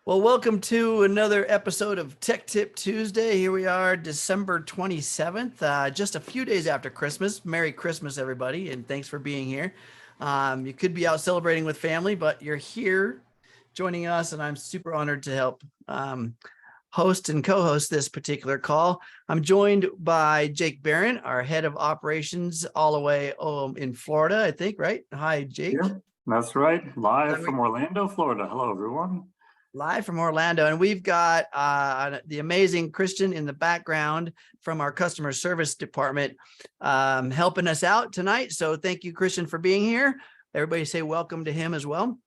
Well, welcome to another episode of Tech Tip Tuesday. Here we are, December 27th, just a few days after Christmas. Merry Christmas, everybody, and thanks for being here. You could be out celebrating with family, but you're here joining us, and I'm super honored to help host and co-host this particular call. I'm joined by Jake Barron, our head of operations, all the way in Florida, I think, right? Hi, Jake. Yeah, that's right. Live from Orlando, Florida. Hello, everyone. Live from Orlando, and we've got the amazing Christian in the background from our customer service department helping us out tonight. So thank you, Christian, for being here. Everybody say welcome to him as well.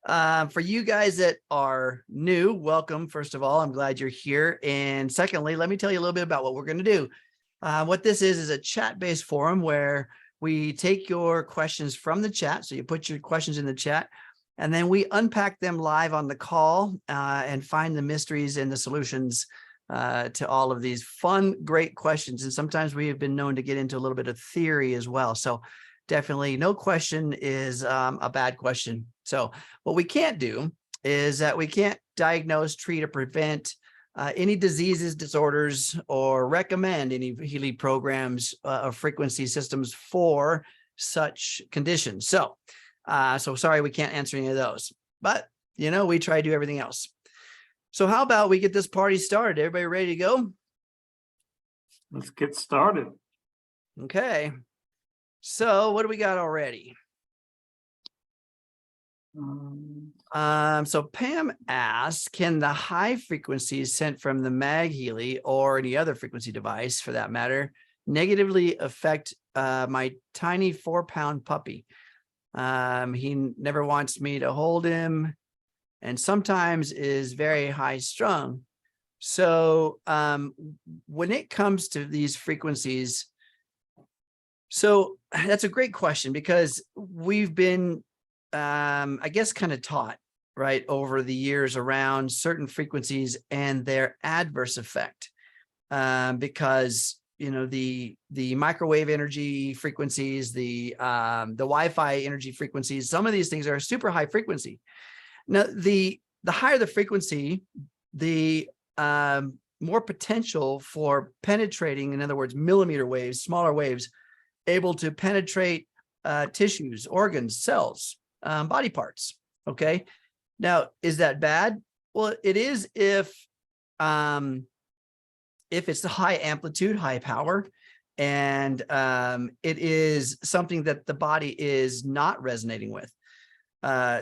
For you guys that are new, welcome. First of all, I'm glad you're here. And secondly, let me tell you a little bit about what we're going to do. What this is a chat-based forum where we take your questions from the chat. So you put your questions in the chat, and then we unpack them live on the call and find the mysteries and the solutions to all of these fun, great questions. And sometimes we have been known to get into a little bit of theory as well. So definitely no question is a bad question. So what we can't do is that we can't diagnose, treat, or prevent any diseases, disorders, or recommend any Healy programs or frequency systems for such conditions. So sorry, we can't answer any of those, but we try to do everything else. So how about we get this party started? Everybody ready to go? Let's get started. Okay. So what do we got already? So Pam asks, can the high frequencies sent from the MagHealy or any other frequency device for that matter negatively affect my tiny 4-pound puppy? He never wants me to hold him and sometimes is very high strung. So when it comes to these frequencies, so that's a great question, because we've been, I guess, kind of taught, right, over the years around certain frequencies and their adverse effect, because the microwave energy frequencies, the Wi-Fi energy frequencies, some of these things are super high frequency. Now, the higher the frequency, the more potential for penetrating, in other words, millimeter waves, smaller waves, able to penetrate tissues, organs, cells, body parts. Okay. Now, is that bad? Well, it is if it's the high amplitude, high power, and it is something that the body is not resonating with.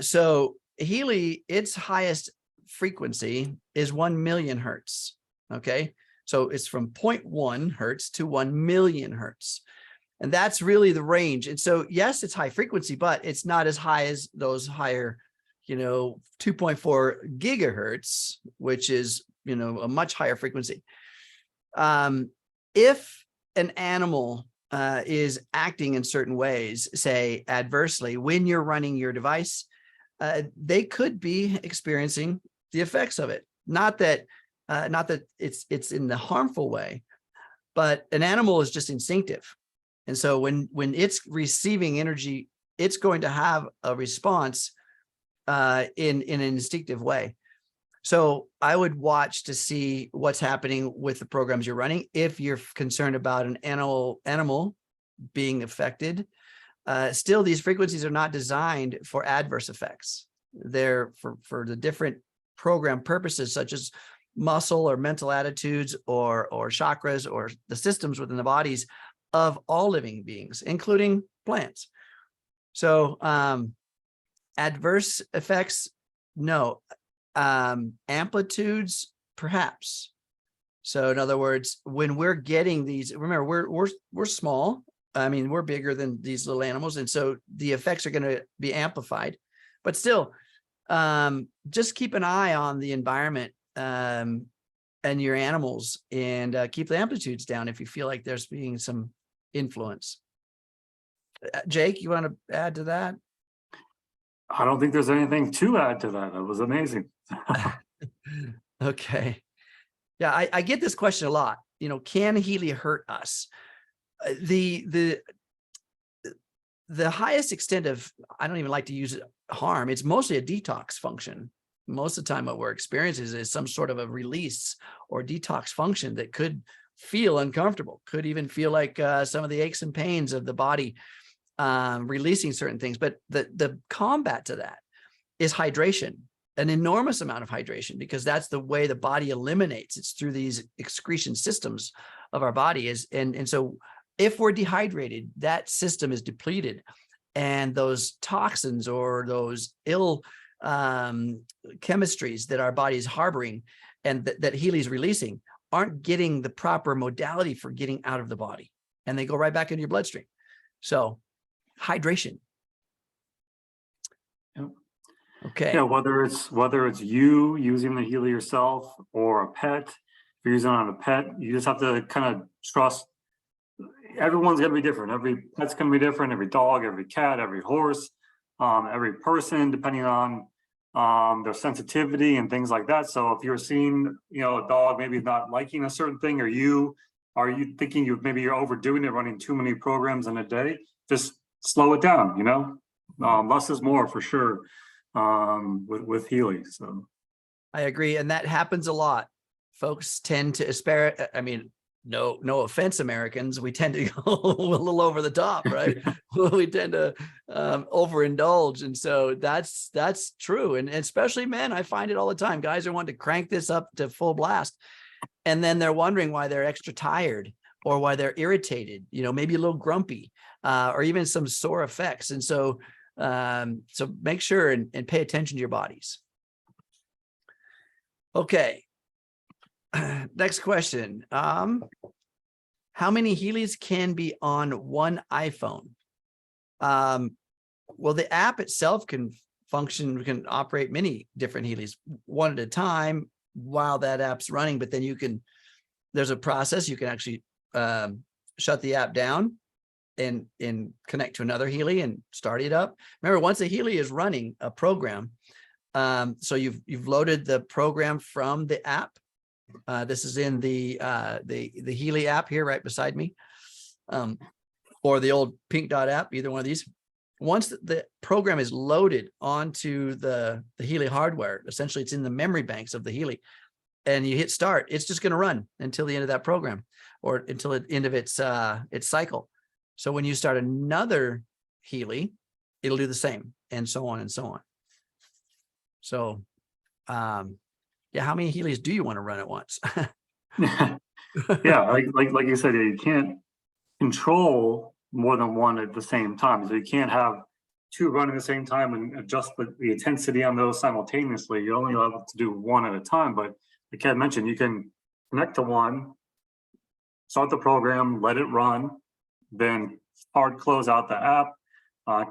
So Healy, its highest frequency is 1 million hertz. Okay. So it's from 0.1 hertz to 1 million hertz. And that's really the range. And so, yes, it's high frequency, but it's not as high as those higher, 2.4 gigahertz, which is, a much higher frequency. If an animal is acting in certain ways, say adversely, when you're running your device, they could be experiencing the effects of it. Not that it's in the harmful way, but an animal is just instinctive. And so when it's receiving energy, it's going to have a response in an instinctive way. So I would watch to see what's happening with the programs you're running. If you're concerned about an animal being affected, still these frequencies are not designed for adverse effects. They're for the different program purposes, such as muscle or mental attitudes or chakras or the systems within the bodies of all living beings, including plants. So adverse effects, no. Amplitudes, perhaps. So in other words, when we're getting these, remember, we're small. I mean, we're bigger than these little animals. And so the effects are going to be amplified, but still, just keep an eye on the environment and your animals, and keep the amplitudes down if you feel like there's being some influence. Jake, you want to add to that? I don't think there's anything to add to that. That was amazing. Okay. Yeah, I get this question a lot. Can Healy hurt us? The highest extent of, I don't even like to use it, harm, it's mostly a detox function. most of the time what we're experiencing is some sort of a release or detox function that could feel uncomfortable, could even feel like some of the aches and pains of the body releasing certain things. But the combat to that is hydration, an enormous amount of hydration, because that's the way the body eliminates. It's through these excretion systems of our body and so if we're dehydrated, that system is depleted, and those toxins or those ill chemistries that our body is harboring and that Healy's releasing aren't getting the proper modality for getting out of the body, and they go right back into your bloodstream. So hydration. Yep. Okay. Yeah, whether it's you using the Healy yourself or a pet, if you're using it on a pet, you just have to kind of trust. Everyone's gonna be different. Every pet's gonna be different. Every dog, every cat, every horse, every person, depending on their sensitivity and things like that. So if you're seeing, a dog maybe not liking a certain thing, or are you thinking you're overdoing it, running too many programs in a day, just slow it down. Less is more for sure with Healy. So I agree, and that happens a lot. Folks tend to aspire. I mean, no offense, Americans, we tend to go a little over the top, right? We tend to overindulge, and so that's true. And especially men, I find it all the time. Guys are wanting to crank this up to full blast, and then they're wondering why they're extra tired or why they're irritated, maybe a little grumpy, or even some sore effects. And so make sure and pay attention to your bodies. Okay. Next question. How many Healys can be on one iPhone? Well, the app itself can operate many different Healys one at a time while that app's running, but then there's a process. You can actually shut the app down and connect to another Healy and start it up. Remember, once a Healy is running a program, so you've loaded the program from the app. This is in the Healy app here right beside me, or the old pink dot app, either one of these. Once the program is loaded onto the Healy hardware, essentially it's in the memory banks of the Healy, and you hit start, it's just going to run until the end of that program, or until the end of its cycle. So when you start another Healy, it'll do the same, and so on and so on. So yeah, how many Healys do you want to run at once? yeah, like you said, you can't control more than one at the same time. So you can't have two running at the same time and adjust the intensity on those simultaneously. You're only allowed to do one at a time. But like Ken mentioned, you can connect to one, start the program, let it run, then hard close out the app,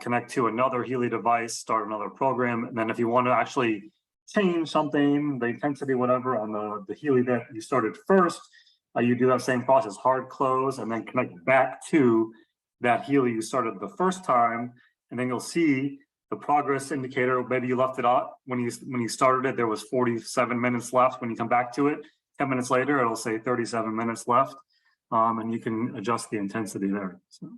connect to another Healy device, start another program. And then if you want to actually change something, the intensity, whatever, on the Healy that you started first, you do that same process, hard close, and then connect back to that Healy you started the first time, and then you'll see the progress indicator. Maybe you left it out when you started it, there was 47 minutes left. When you come back to it 10 minutes later, it'll say 37 minutes left, and you can adjust the intensity there. So.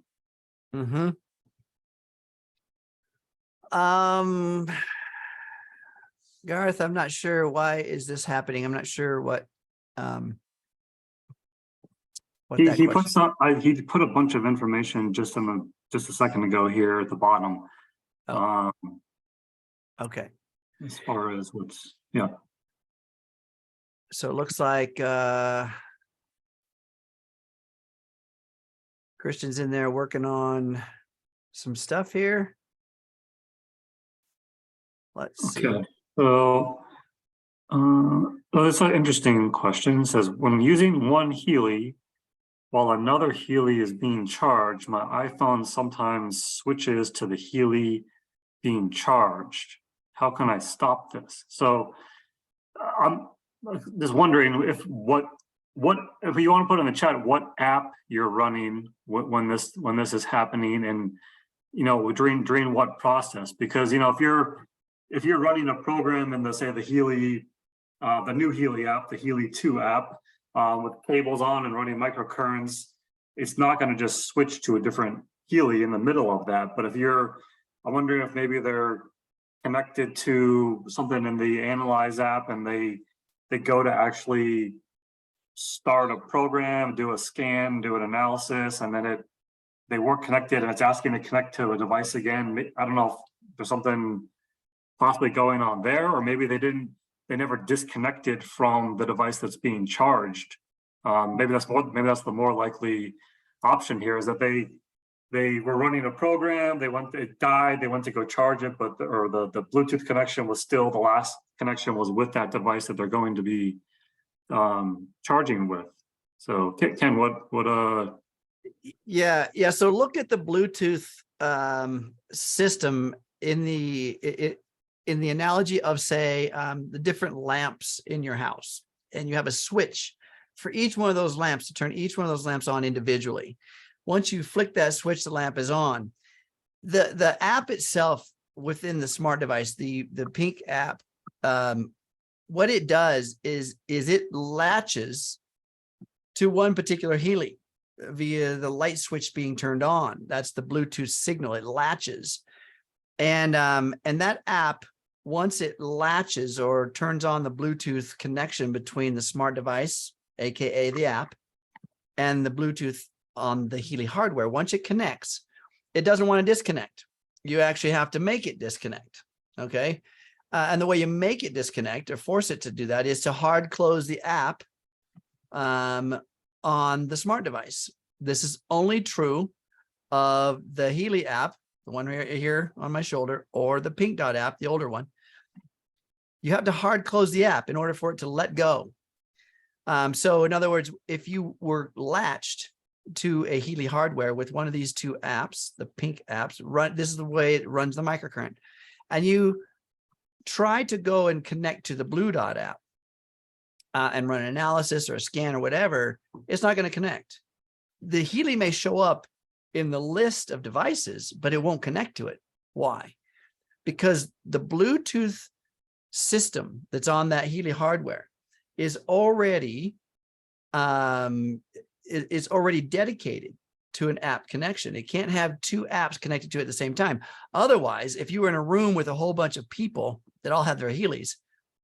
Garth, I'm not sure why is this happening. I'm not sure what he put a bunch of information just a second ago here at the bottom. Oh. Okay. As far as So it looks like Christian's in there working on some stuff here. Let's see. Okay. So, that's an interesting question. It says, when using one Healy while another Healy is being charged, my iPhone sometimes switches to the Healy being charged. How can I stop this? So, I'm just wondering if you want to put in the chat what app you're running when this is happening, and during what process, because if you're running a program in the Healy, the new Healy app, the Healy 2 app, with cables on and running microcurrents, it's not going to just switch to a different Healy in the middle of that. But I'm wondering if maybe they're connected to something in the Analyse app and they go to actually start a program, do a scan, do an analysis, and then they weren't connected and it's asking to connect to a device again. I don't know if there's something possibly going on there, or maybe they never disconnected from the device that's being charged. Maybe that's the more likely option here, is that they were running a program, it died, they went to go charge it, but the Bluetooth connection was still, the last connection was with that device that they're going to be charging with. So Ken, Yeah. So look at the Bluetooth system in the analogy of, say, the different lamps in your house, and you have a switch for each one of those lamps to turn each one of those lamps on individually. Once you flick that switch, the lamp is on. The app itself within the smart device, the pink app, what it does is it latches to one particular Healy via the light switch being turned on. That's the Bluetooth signal. It latches, and that app, once it latches or turns on the Bluetooth connection between the smart device, aka the app, and the Bluetooth on the Healy hardware, once it connects, it doesn't want to disconnect. You actually have to make it disconnect. Okay. And the way you make it disconnect or force it to do that is to hard close the app on the smart device. This is only true of the Healy app, the one right here on my shoulder, or the Pink Dot app, the older one. You have to hard close the app in order for it to let go. So in other words, if you were latched to a Healy hardware with one of these two apps, the pink apps, this is the way it runs the microcurrent, and you try to go and connect to the Blue Dot app and run an analysis or a scan or whatever, it's not going to connect. The Healy may show up in the list of devices, but it won't connect to it. Why? Because the Bluetooth system that's on that Healy hardware is already dedicated to an app connection. It can't have two apps connected to it at the same time. Otherwise, if you were in a room with a whole bunch of people that all have their Healys,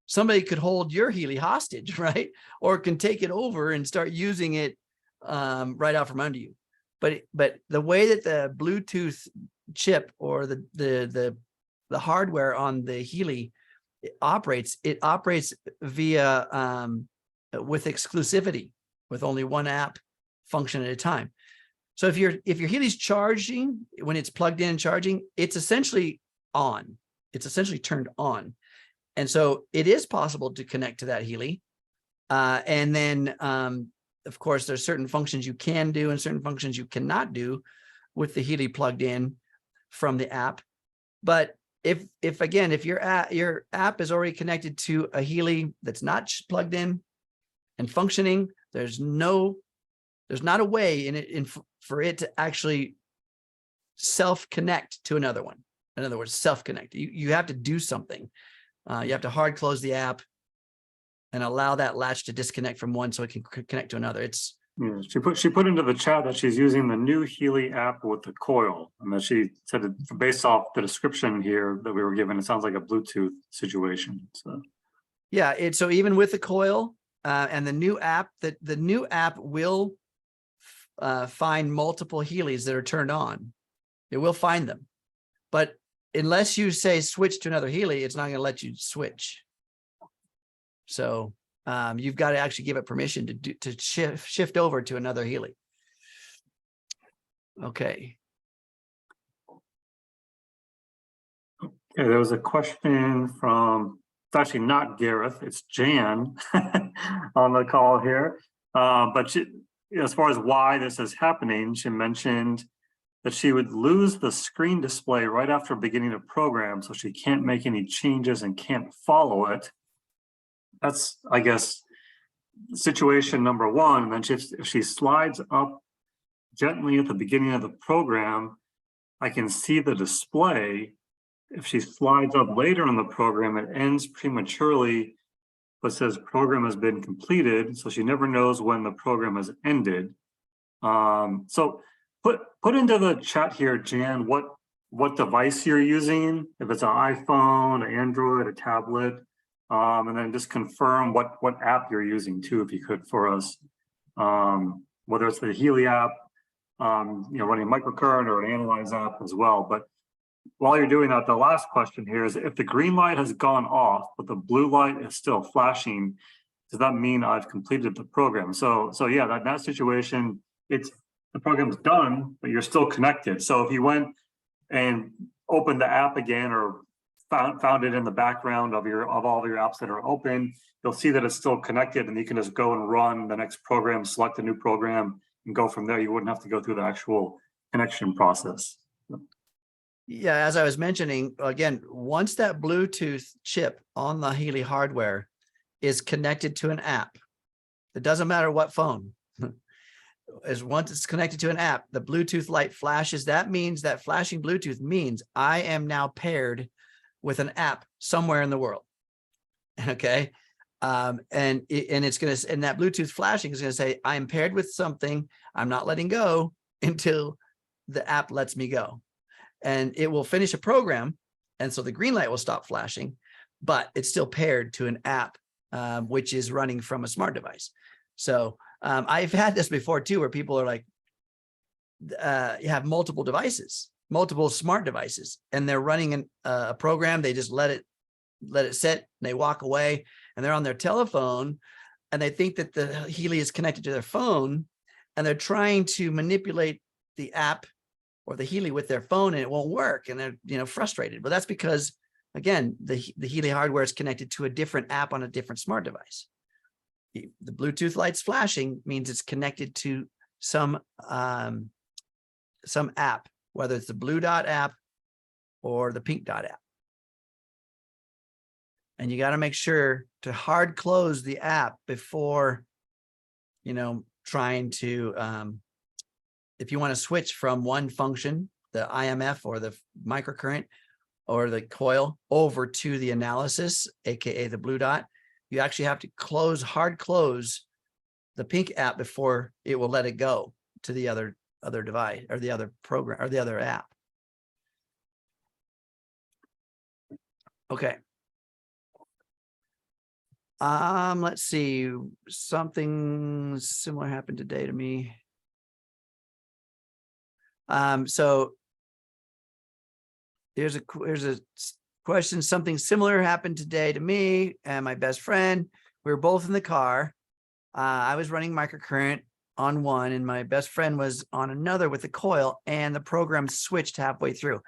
somebody could hold your Healy hostage, right? Or can take it over and start using it right out from under you. But the way that the Bluetooth chip or the hardware on the Healy operates via with exclusivity, with only one app function at a time. So if your Healy's charging, when it's plugged in and charging, it's essentially on. It's essentially turned on. And so it is possible to connect to that Healy. And then, of course, there's certain functions you can do and certain functions you cannot do with the Healy plugged in from the app. But if your app is already connected to a Healy that's not plugged in and functioning, there's not a way for it to actually self-connect to another one. In other words, self-connect. You have to do something. You have to hard close the app and allow that latch to disconnect from one so it can connect to another. Yeah, she put into the chat that she's using the new Healy app with the coil, and that she said that based off the description here that we were given, it sounds like a Bluetooth situation. So yeah, so even with the coil and the new app, the new app will find multiple Healys that are turned on. It will find them, but unless you say switch to another Healy, it's not going to let you switch. So you've got to actually give it permission to shift over to another Healy. Okay. Okay, there was a question from, it's actually not Gareth, it's Jan on the call here. But she, as far as why this is happening, she mentioned that she would lose the screen display right after beginning a program, so she can't make any changes and can't follow it. That's, I guess, situation number one. And then if she slides up gently at the beginning of the program, I can see the display. If she slides up later in the program, it ends prematurely, but says program has been completed. So she never knows when the program has ended. So put into the chat here, Jan, what what device you're using, if it's an iPhone, an Android, a tablet, and then just confirm what app you're using too, if you could, for us. Whether it's the Healy app, running microcurrent, or an Analyse app as well. But while you're doing that, the last question here is, if the green light has gone off, but the blue light is still flashing, does that mean I've completed the program? So yeah, that situation, the program's done, but you're still connected. So if you went and opened the app again, or found it in the background of all of your apps that are open, you'll see that it's still connected, and you can just go and run the next program, select a new program, and go from there. You wouldn't have to go through the actual connection process. Yeah, as I was mentioning, again, once that Bluetooth chip on the Healy hardware is connected to an app, it doesn't matter what phone, once it's connected to an app, the Bluetooth light flashes. That means that flashing Bluetooth means I am now paired with an app somewhere in the world. Okay. And that Bluetooth flashing is going to say, I'm paired with something. I'm not letting go until the app lets me go. And it will finish a program. And so the green light will stop flashing, but it's still paired to an app, which is running from a smart device. So I've had this before too, where people are like, you have multiple devices, multiple smart devices, and they're running a program. They just let it sit, and they walk away, and they're on their telephone, and they think that the Healy is connected to their phone, and they're trying to manipulate the app or the Healy with their phone, and it won't work, and they're frustrated. But that's because, again, the Healy hardware is connected to a different app on a different smart device. The Bluetooth lights flashing means it's connected to some app, whether it's the blue dot app or the pink dot app. And you got to make sure to hard close the app before, trying to, if you want to switch from one function, the IMF or the microcurrent or the coil, over to the analysis, AKA the blue dot, you actually have to hard close the pink app before it will let it go to the other device, or the other program, or the other app. Okay. Let's see. Something similar happened today to me. So here's a question. Something similar happened today to me and my best friend. We were both in the car. I was running microcurrent on one, and my best friend was on another with the coil, and the program switched halfway through.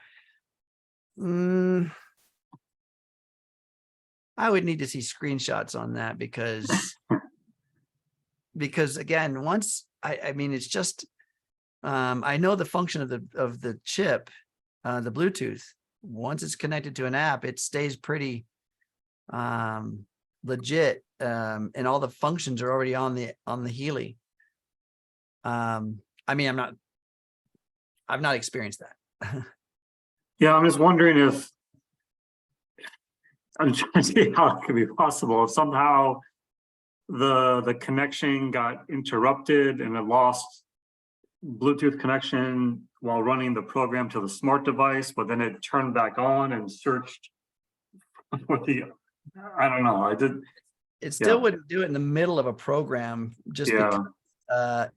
I would need to see screenshots on that, because again, once I mean, it's just, I know the function of the chip, the Bluetooth. Once it's connected to an app, it stays pretty legit, and all the functions are already on the Healy. I mean, I've not experienced that. Yeah, I'm just wondering if, I'm trying to see how it could be possible if somehow the connection got interrupted and it lost Bluetooth connection while running the program to the smart device, but then it turned back on and searched for I don't know. It still wouldn't do it in the middle of a program, just because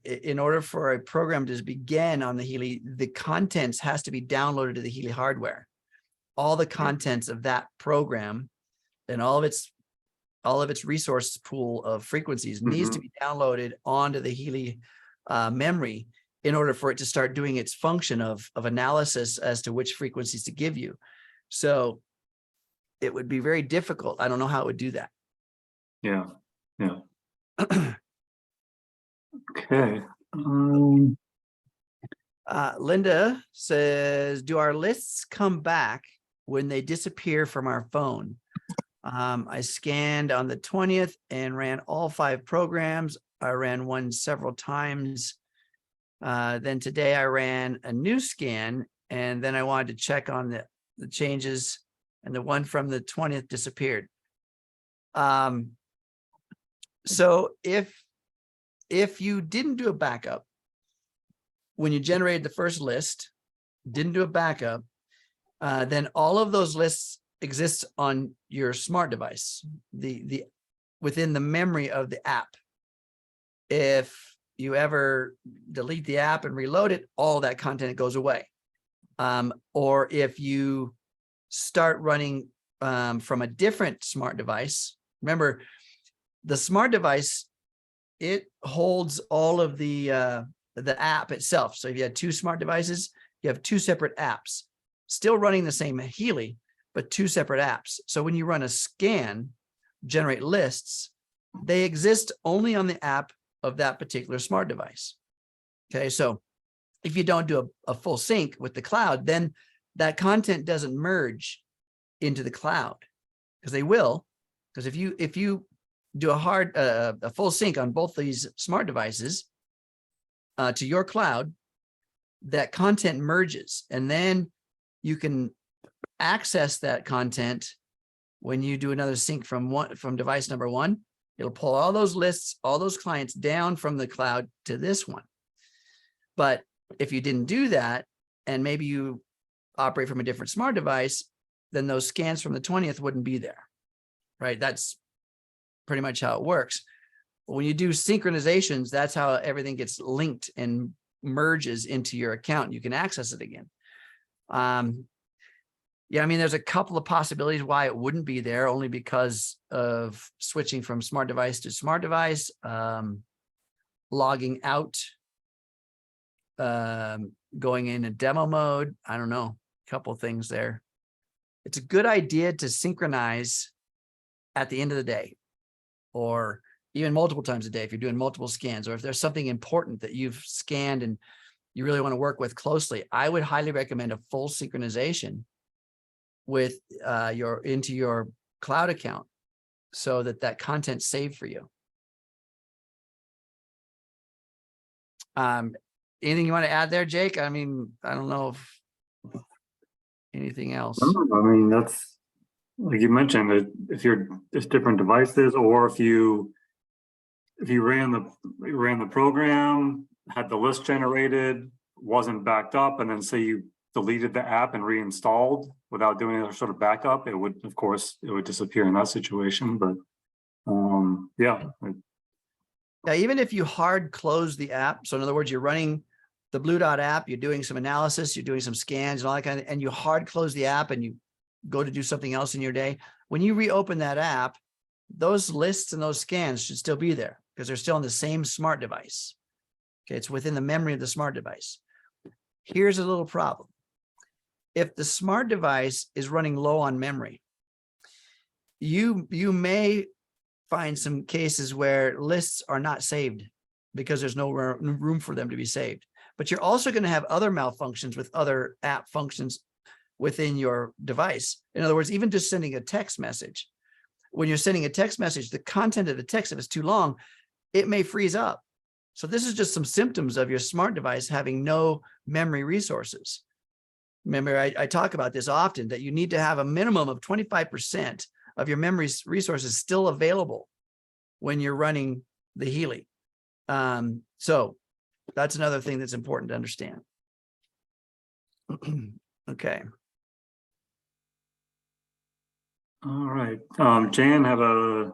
in order for a program to begin on the Healy, the contents has to be downloaded to the Healy hardware. All the contents of that program and all of its resource pool of frequencies needs to be downloaded onto the Healy memory in order for it to start doing its function of analysis as to which frequencies to give you. So it would be very difficult. I don't know how it would do that. Yeah. Okay. Linda says, do our lists come back when they disappear from our phone? I scanned on the 20th and ran all 5 programs. I ran one several times. Then today I ran a new scan, and then I wanted to check on the changes, and the one from the 20th disappeared. So if you didn't do a backup when you generated the first list, didn't do a backup, then all of those lists exist on your smart device, within the memory of the app. If you ever delete the app and reload it, all that content goes away. Or if you start running from a different smart device, remember the smart device, it holds all of the app itself. So if you had two smart devices, you have two separate apps, still running the same Healy, but two separate apps. So when you run a scan, generate lists, they exist only on the app of that particular smart device. Okay, so if you don't do a full sync with the cloud, then that content doesn't merge into the cloud, because they will. Because if you do a full sync on both these smart devices to your cloud, that content merges, and then you can access that content when you do another sync from device number one. It'll pull all those lists, all those clients down from the cloud to this one. But if you didn't do that, and maybe you operate from a different smart device, then those scans from the 20th wouldn't be there, right? That's pretty much how it works. When you do synchronizations, that's how everything gets linked and merges into your account. You can access it again. Yeah, I mean, there's a couple of possibilities why it wouldn't be there, only because of switching from smart device to smart device, logging out, going into demo mode. I don't know, a couple of things there. It's a good idea to synchronize at the end of the day, or even multiple times a day if you're doing multiple scans, or if there's something important that you've scanned and you really want to work with closely. I would highly recommend a full synchronization with into your cloud account, so that content's saved for you. Anything you want to add there, Jake? I mean, I don't know if anything else. I mean, that's like you mentioned, if it's different devices, or if you ran the program, had the list generated, wasn't backed up, and then say you deleted the app and reinstalled without doing any sort of backup, it would, of course, it would disappear in that situation. But yeah. Yeah, even if you hard close the app, so in other words, you're running the Blue Dot app, you're doing some analysis, you're doing some scans and all that kind of, and you hard close the app and you go to do something else in your day. When you reopen that app, those lists and those scans should still be there, because they're still on the same smart device. Okay, it's within the memory of the smart device. Here's a little problem. If the smart device is running low on memory, you may find some cases where lists are not saved because there's no room for them to be saved. But you're also going to have other malfunctions with other app functions within your device. In other words, even just sending a text message. When you're sending a text message, the content of the text, if it's too long, it may freeze up. So this is just some symptoms of your smart device having no memory resources. Remember, I talk about this often, that you need to have a minimum of 25% of your memory resources still available when you're running the Healy. So that's another thing that's important to understand. Okay. All right. Jan had a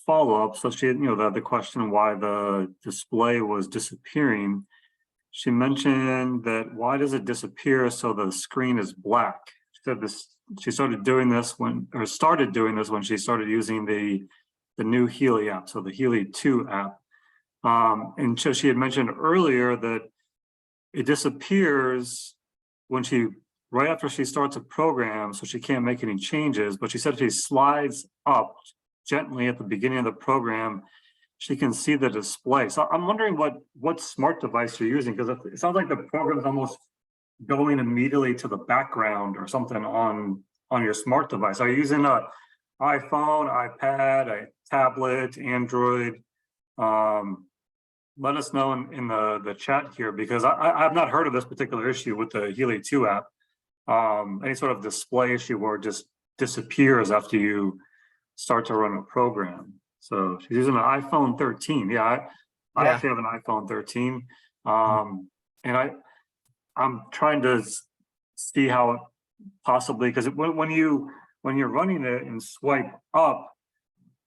follow-up. So she had, the question why the display was disappearing. She mentioned that why does it disappear so the screen is black? She said she started doing this when she started using the new Healy app, so the Healy 2 app. And so she had mentioned earlier that it disappears right after she starts a program, so she can't make any changes. But she said if she slides up gently at the beginning of the program, she can see the display. So I'm wondering what smart device you're using, because it sounds like the program is almost going immediately to the background or something on your smart device. Are you using an iPhone, iPad, a tablet, Android? Let us know in the chat here, because I've not heard of this particular issue with the Healy 2 app. Any sort of display issue where it just disappears after you start to run a program. So she's using an iPhone 13. Yeah, I actually have an iPhone 13. And I'm trying to see how possibly, because when you're running it and swipe up,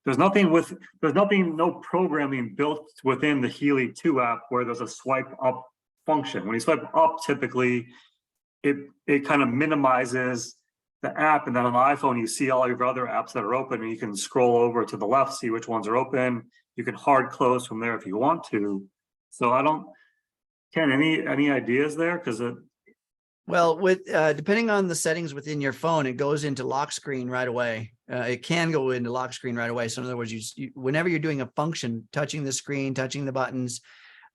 no programming built within the Healy 2 app where there's a swipe up function. When you swipe up, typically it kind of minimizes the app, and then on the iPhone you see all your other apps that are open, and you can scroll over to the left, see which ones are open. You can hard close from there if you want to. So I don't, Ken, any ideas there? Because well, with depending on the settings within your phone, it goes into lock screen right away. It can go into lock screen right away. So in other words, whenever you're doing a function, touching the screen, touching the buttons,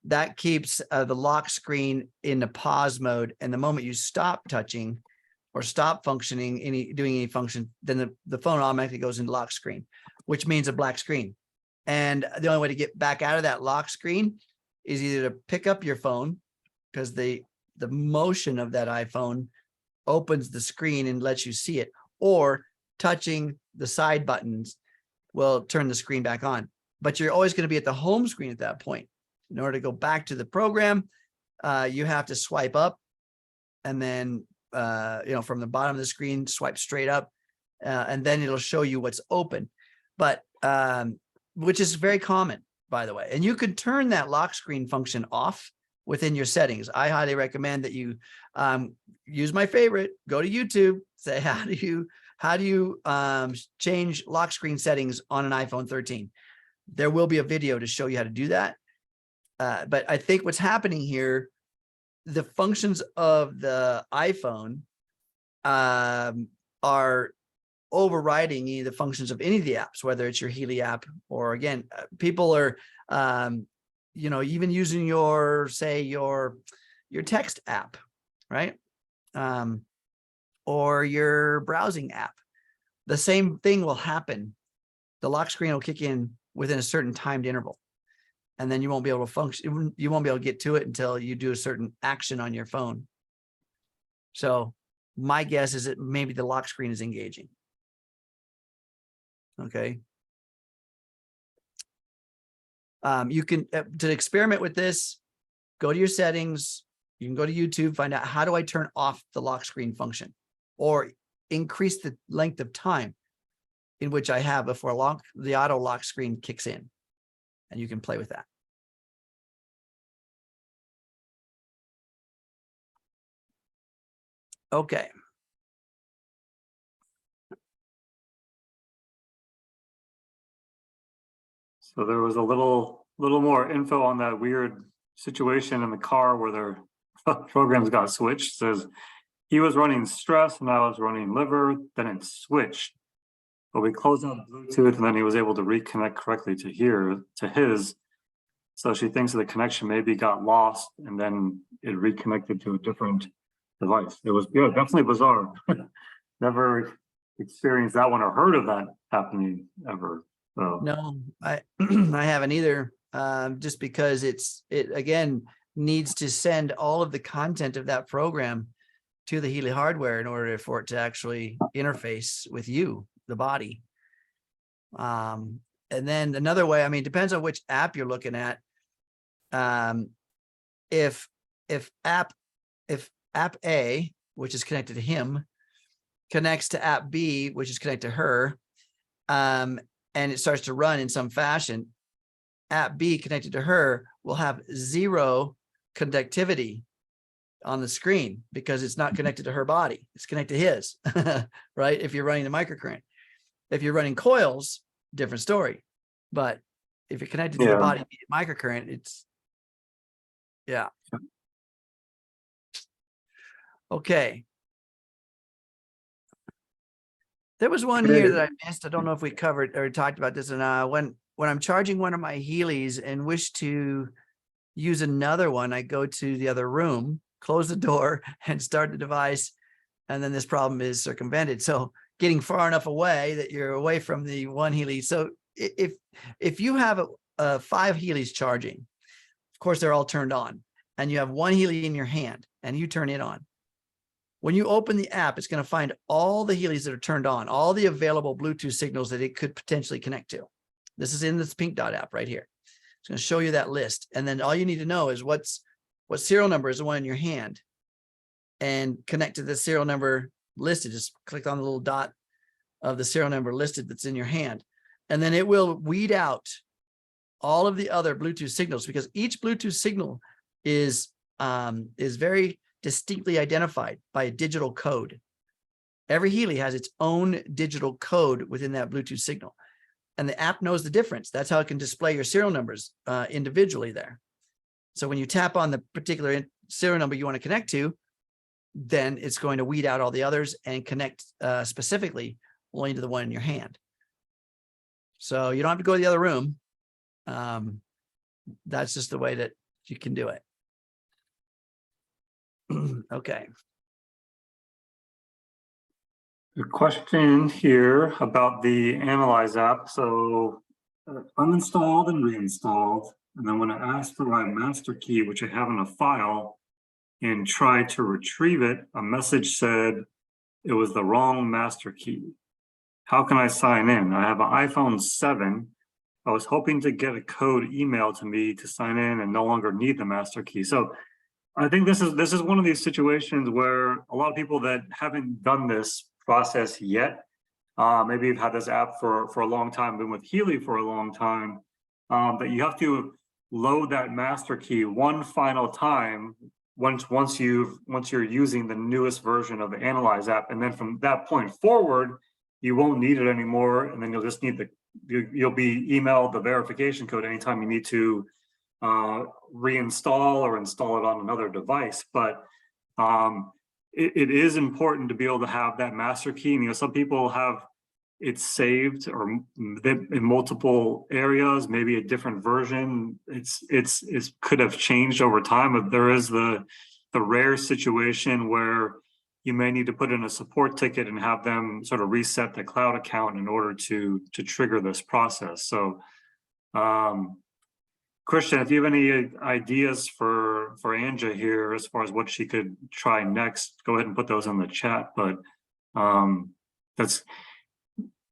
that keeps the lock screen in the pause mode. And the moment you stop touching or stop functioning, doing any function, then the phone automatically goes into lock screen, which means a black screen. And the only way to get back out of that lock screen is either to pick up your phone, because the motion of that iPhone opens the screen and lets you see it, or touching the side buttons will turn the screen back on. But you're always going to be at the home screen at that point. In order to go back to the program, you have to swipe up, and then from the bottom of the screen, swipe straight up, and then it'll show you what's open. But which is very common, by the way. And you could turn that lock screen function off within your settings. I highly recommend that you use my favorite, go to YouTube, say, how do you change lock screen settings on an iPhone 13? There will be a video to show you how to do that. But I think what's happening here, the functions of the iPhone are overriding any of the functions of any of the apps, whether it's your Healy app, or again, people are, even using your text app, right? Or your browsing app. The same thing will happen. The lock screen will kick in within a certain timed interval, and then you won't be able to function. You won't be able to get to it until you do a certain action on your phone. So my guess is that maybe the lock screen is engaging. Okay. You can, to experiment with this, go to your settings. You can go to YouTube, find out, how do I turn off the lock screen function, or increase the length of time in which I have before the auto lock screen kicks in, and you can play with that. Okay. So there was a little more info on that weird situation in the car where their programs got switched. It says he was running stress and I was running liver, then it switched. But we closed out Bluetooth, and then he was able to reconnect correctly to his. So she thinks the connection maybe got lost, and then it reconnected to a different device. It was, yeah, definitely bizarre. Never experienced that one or heard of that happening ever. So. No, I I haven't either. Just because it again needs to send all of the content of that program to the Healy hardware in order for it to actually interface with you, the body. And then another way, I mean, depends on which app you're looking at. If app A, which is connected to him, connects to app B, which is connected to her, and it starts to run in some fashion, app B connected to her will have zero conductivity on the screen because it's not connected to her body. It's connected to his, right? If you're running the microcurrent. If you're running coils, different story. But if you're connected to the body microcurrent, it's, yeah. Okay. There was one here that I missed. I don't know if we covered or talked about this. And when I'm charging one of my Healys and wish to use another one, I go to the other room, close the door, and start the device. And then this problem is circumvented. So getting far enough away that you're away from the one Healy. So if you have 5 Healys charging, of course, they're all turned on, and you have one Healy in your hand and you turn it on. When you open the app, it's going to find all the Healys that are turned on, all the available Bluetooth signals that it could potentially connect to. This is in this pink dot app right here. It's going to show you that list. And then all you need to know is what serial number is the one in your hand, and connect to the serial number listed. Just click on the little dot of the serial number listed that's in your hand. And then it will weed out all of the other Bluetooth signals, because each Bluetooth signal is very distinctly identified by a digital code. Every Healy has its own digital code within that Bluetooth signal, and the app knows the difference. That's how it can display your serial numbers individually there. So when you tap on the particular serial number you want to connect to, then it's going to weed out all the others and connect specifically only to the one in your hand. So you don't have to go to the other room. That's just the way that you can do it. Okay. The question here about the Analyse app. So uninstalled and reinstalled. And then when I asked for my master key, which I have in a file, and tried to retrieve it, a message said it was the wrong master key. How can I sign in? I have an iPhone 7. I was hoping to get a code emailed to me to sign in and no longer need the master key. So I think this is one of these situations where a lot of people that haven't done this process yet, maybe you've had this app for a long time, been with Healy for a long time, that you have to load that master key one final time once you're using the newest version of the Analyse app, and then from that point forward, you won't need it anymore, and then you'll just need you'll be emailed the verification code anytime you need to reinstall or install it on another device. But it is important to be able to have that master key. And, some people have it saved or in multiple areas, maybe a different version. It could have changed over time, but there is the rare situation where you may need to put in a support ticket and have them sort of reset the cloud account in order to trigger this process. So Christian, if you have any ideas for Anja here as far as what she could try next, go ahead and put those in the chat. But that's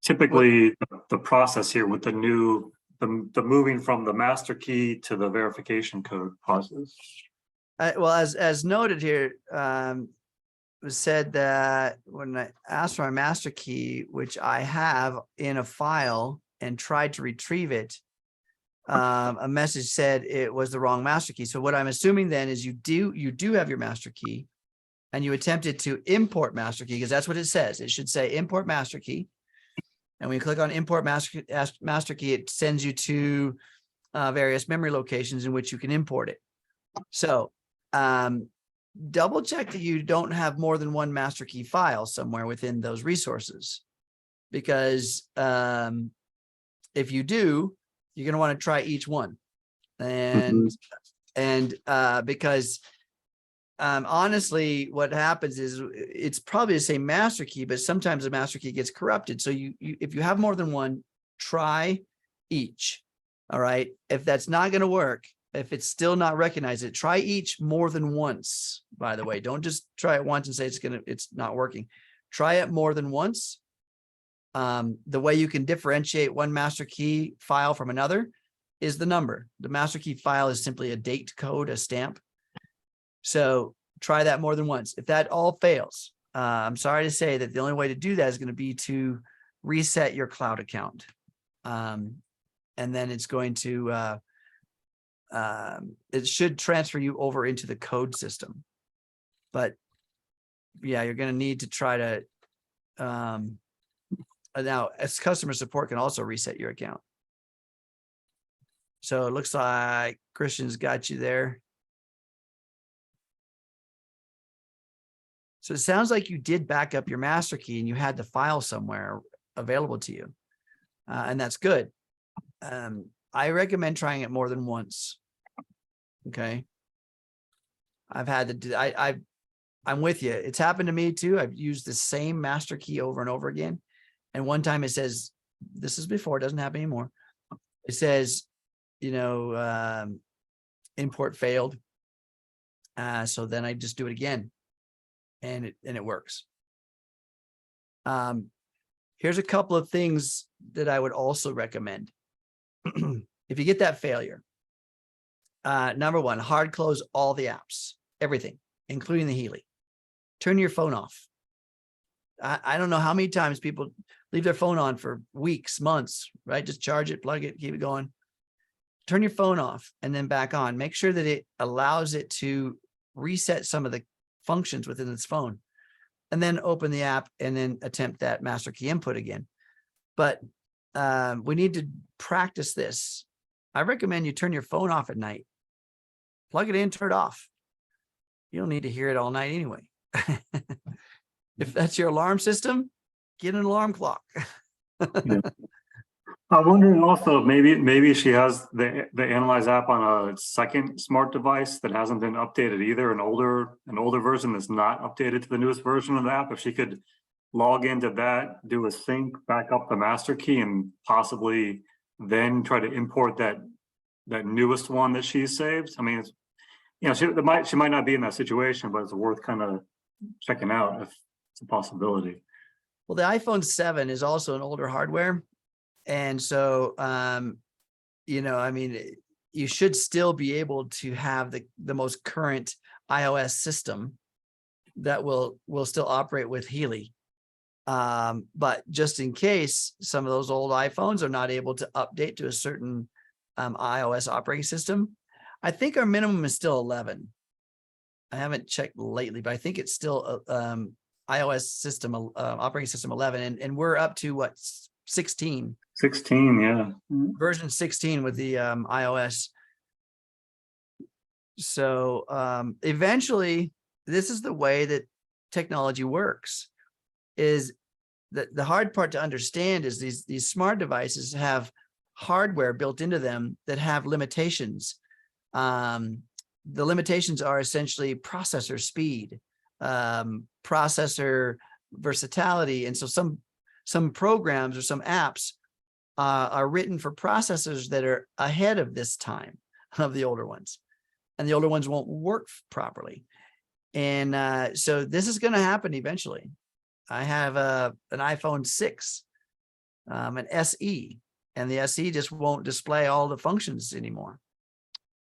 typically the process here with the moving from the master key to the verification code process. Well, as noted here, it was said that when I asked for my master key, which I have in a file, and tried to retrieve it, a message said it was the wrong master key. So what I'm assuming then is you do have your master key, and you attempted to import master key, because that's what it says. It should say import master key. And when you click on import master key, it sends you to various memory locations in which you can import it. So double check that you don't have more than one master key file somewhere within those resources, because if you do, you're going to want to try each one. And because honestly, what happens is it's probably the same master key, but sometimes the master key gets corrupted. So if you have more than one, try each. All right. If that's not going to work, if it's still not recognized, try each more than once. By the way, don't just try it once and say it's not working. Try it more than once. The way you can differentiate one master key file from another is the number. The master key file is simply a date code, a stamp. So try that more than once. If that all fails, I'm sorry to say that the only way to do that is going to be to reset your cloud account. And then it's going to, it should transfer you over into the code system. But yeah, you're going to need to try to, now as customer support can also reset your account. So it looks like Christian's got you there. So it sounds like you did back up your master key and you had the file somewhere available to you. And that's good. I recommend trying it more than once. Okay. I've had to, I'm with you. It's happened to me too. I've used the same master key over and over again. And one time it says, this is before, it doesn't happen anymore. It says, import failed. So then I just do it again. And it works. Here's a couple of things that I would also recommend. If you get that failure, number one, hard close all the apps, everything, including the Healy. Turn your phone off. I don't know how many times people leave their phone on for weeks, months, right? Just charge it, plug it, keep it going. Turn your phone off and then back on. Make sure that it allows it to reset some of the functions within its phone, and then open the app and then attempt that master key input again. But we need to practice this. I recommend you turn your phone off at night. Plug it in, turn it off. You don't need to hear it all night anyway. If that's your alarm system, get an alarm clock. Yeah. I'm wondering also, maybe she has the Analyze app on a second smart device that hasn't been updated either, an older version that's not updated to the newest version of the app. If she could log into that, do a sync, back up the master key, and possibly then try to import that newest one that she's saved. I mean, it's, you know, she might not be in that situation, but it's worth kind of checking out if it's a possibility. Well, the iPhone 7 is also an older hardware. And so, you know, I mean, you should still be able to have the most current iOS system that will still operate with Healy. But just in case some of those old iPhones are not able to update to a certain iOS operating system, I think our minimum is still 11. I haven't checked lately, but I think it's still iOS system operating system 11, and we're up to what, 16. 16, yeah. Version 16 with the iOS. So eventually, this is the way that technology works. Is that the hard part to understand is these smart devices have hardware built into them that have limitations. The limitations are essentially processor speed, processor versatility, and so some programs or some apps are written for processors that are ahead of this time of the older ones, and the older ones won't work properly. And so this is going to happen eventually. I have an iPhone 6, an SE, and the SE just won't display all the functions anymore.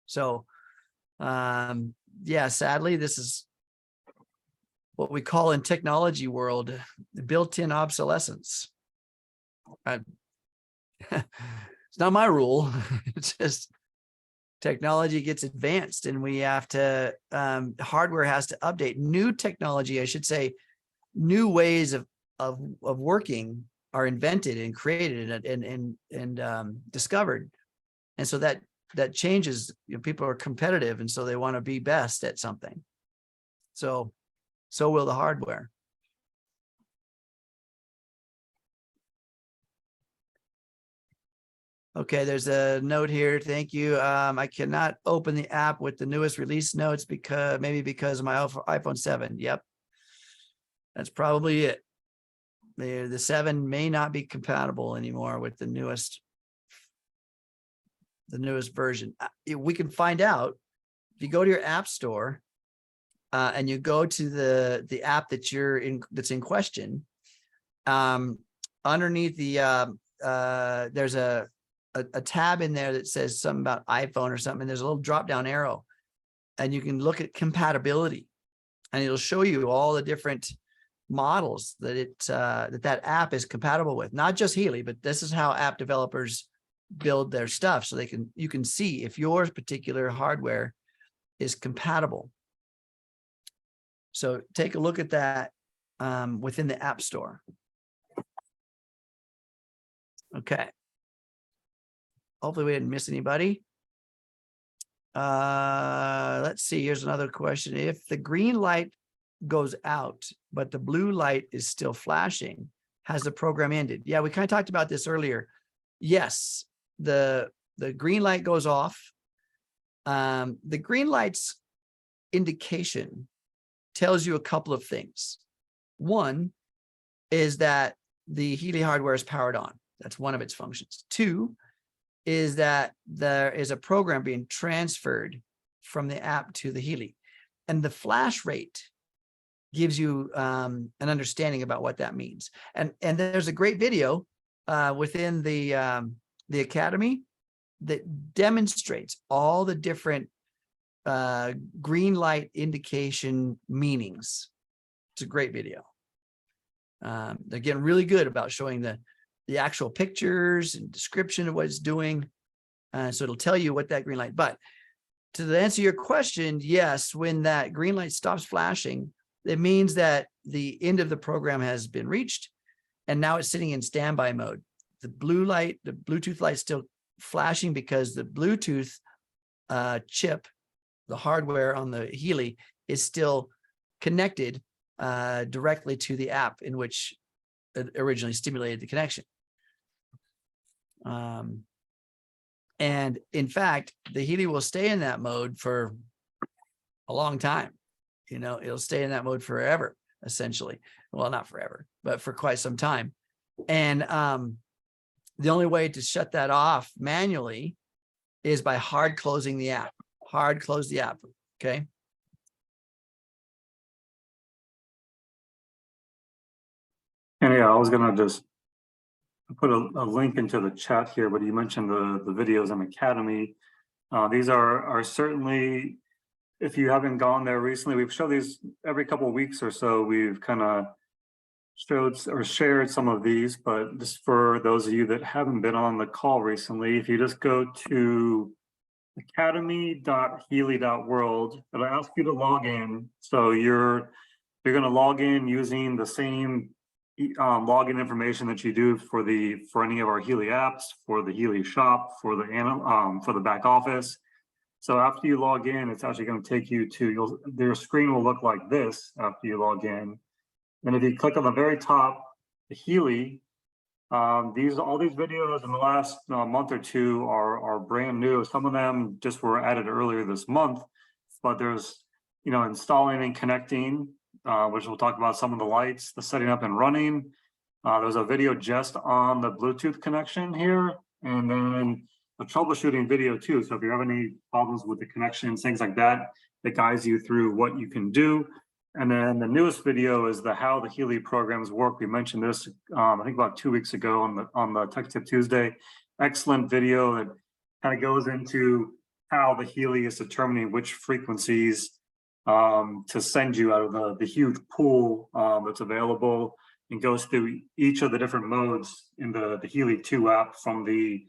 So, yeah, sadly, this is what we call in technology world built-in obsolescence. It's not my rule. It's just technology gets advanced, and we have to, hardware has to update. New technology, I should say, new ways of working are invented and created and discovered. And so that changes. You know, people are competitive, and so they want to be best at something. So will the hardware. Okay, there's a note here. Thank you. I cannot open the app with the newest release notes because of my iPhone 7. Yep. That's probably it. The 7 may not be compatible anymore with the newest version. We can find out if you go to your app store and you go to the app that's in question. Underneath there's a tab in there that says something about iPhone or something. And there's a little drop down arrow, and you can look at compatibility, and it'll show you all the different models that that app is compatible with. Not just Healy, but this is how app developers build their stuff, so you can see if your particular hardware is compatible. So take a look at that within the App Store. Okay. Hopefully we didn't miss anybody. Let's see. Here's another question. If the green light goes out, but the blue light is still flashing, has the program ended? Yeah, we kind of talked about this earlier. Yes, the green light goes off. The green light's indication tells you a couple of things. One is that the Healy hardware is powered on. That's one of its functions. Two is that there is a program being transferred from the app to the Healy, and the flash rate gives you an understanding about what that means. And there's a great video within the Academy that demonstrates all the different green light indication meanings. It's a great video. They're getting really good about showing the actual pictures and description of what it's doing. So it'll tell you what that green light, but to answer your question, yes, when that green light stops flashing, it means that the end of the program has been reached, and now it's sitting in standby mode. The blue light, the Bluetooth light, still flashing because the Bluetooth chip, the hardware on the Healy, is still connected directly to the app in which it originally stimulated the connection. And in fact, the Healy will stay in that mode for a long time. You know, it'll stay in that mode forever, essentially. Well, not forever, but for quite some time. And the only way to shut that off manually is by hard closing the app. Hard close the app. Okay. And yeah, I was gonna just put a link into the chat here, but you mentioned the videos on Academy. These are certainly, if you haven't gone there recently, we've showed these every couple of weeks or so. We've kind of showed or shared some of these, but just for those of you that haven't been on the call recently, if you just go to academy.healy.world, it'll ask you to log in. So you're going to log in using the same login information that you do for any of our Healy apps, for the Healy shop, for the back office. So after you log in, it's actually going to take you to their screen will look like this after you log in. And if you click on the very top, the Healy, all these videos in the last month or two are brand new. Some of them just were added earlier this month, but there's installing and connecting, which we'll talk about some of the lights, the setting up and running. There's a video just on the Bluetooth connection here, and then a troubleshooting video too. So if you have any problems with the connections, things like that, that guides you through what you can do. And then the newest video is how the Healy programs work. We mentioned this, I think about 2 weeks ago on the Tech Tip Tuesday. Excellent video that kind of goes into how the Healy is determining which frequencies to send you out of the huge pool that's available, and goes through each of the different modes in the Healy 2 app, from the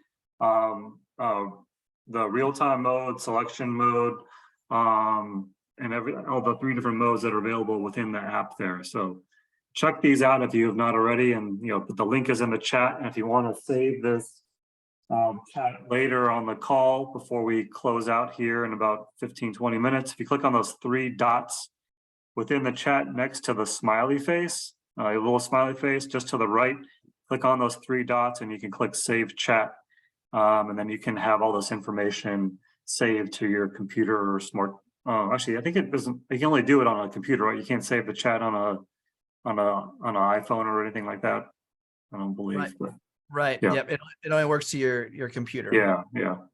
real-time mode, selection mode, and all the 3 different modes that are available within the app there. So check these out if you have not already, and the link is in the chat. And if you want to save this chat later on the call before we close out here in about 15-20 minutes, if you click on those 3 dots within the chat next to the smiley face, a little smiley face just to the right, click on those 3 dots and you can click Save Chat, and then you can have all this information saved to your computer or smart. Actually, I think it doesn't. You can only do it on a computer, right? You can't save the chat on an iPhone or anything like that. I don't believe. Right. But, right. Yeah. Yep. It only works to your computer. Yeah.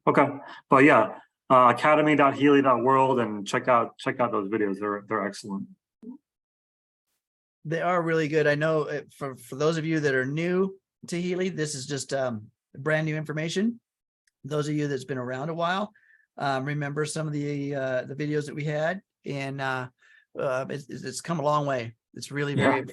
Okay. But yeah, academy.healy.world, and check out those videos. They're excellent. They are really good. I know for those of you that are new to Healy, this is just brand new information. Those of you that's been around a while, remember some of the videos that we had, and it's come a long way. It's really very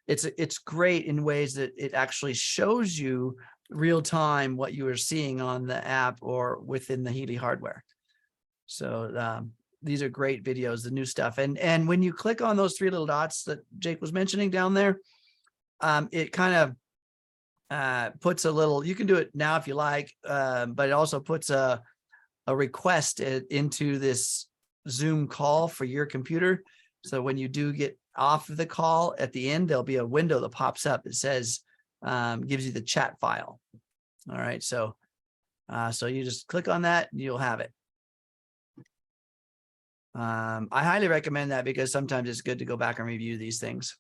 it's great in ways that it actually shows you real time what you are seeing on the app or within the Healy hardware. So these are great videos, the new stuff. And when you click on those 3 little dots that Jake was mentioning down there, it kind of puts a little, you can do it now if you like, but it also puts a request into this Zoom call for your computer. So when you do get off of the call, at the end, there'll be a window that pops up that says, gives you the chat file. All right. So you just click on that and you'll have it. I highly recommend that because sometimes it's good to go back and review these things.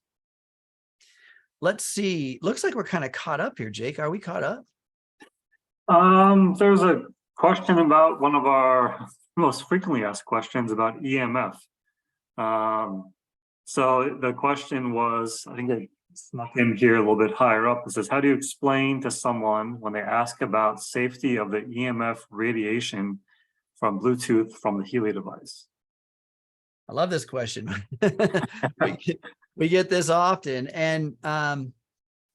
Let's see. Looks like we're kind of caught up here, Jake. Are we caught up? There's a question about one of our most frequently asked questions about EMF. So the question was, I think it snuck in here a little bit higher up. It says, how do you explain to someone when they ask about safety of the EMF radiation from Bluetooth from the Healy device? I love this question. We get this often. And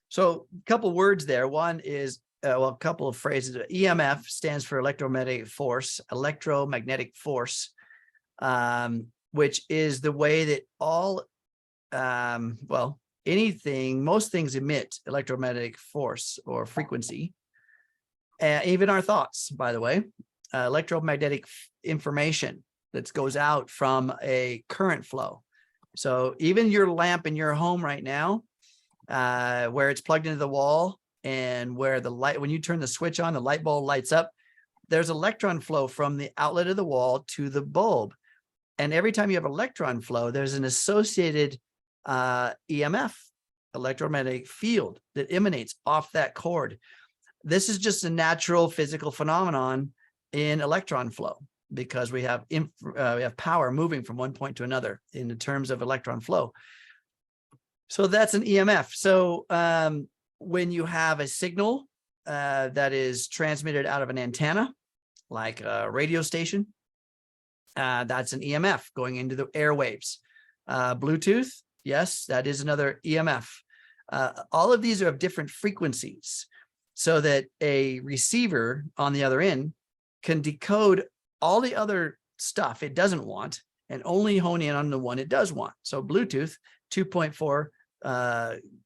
so a couple words there. One is, well, a couple of phrases. EMF stands for electromagnetic force, which is the way that all, well, most things emit electromagnetic force or frequency. Even our thoughts, by the way, electromagnetic information that goes out from a current flow. So even your lamp in your home right now, where it's plugged into the wall and where the light, when you turn the switch on, the light bulb lights up, there's electron flow from the outlet of the wall to the bulb. And every time you have electron flow, there's an associated EMF, electromagnetic field, that emanates off that cord. This is just a natural physical phenomenon in electron flow, because we have power moving from one point to another in the terms of electron flow. So that's an EMF. So when you have a signal that is transmitted out of an antenna, like a radio station, that's an EMF going into the airwaves. Bluetooth, yes, that is another EMF. All of these are of different frequencies, so that a receiver on the other end can decode all the other stuff it doesn't want and only hone in on the one it does want. So Bluetooth, 2.4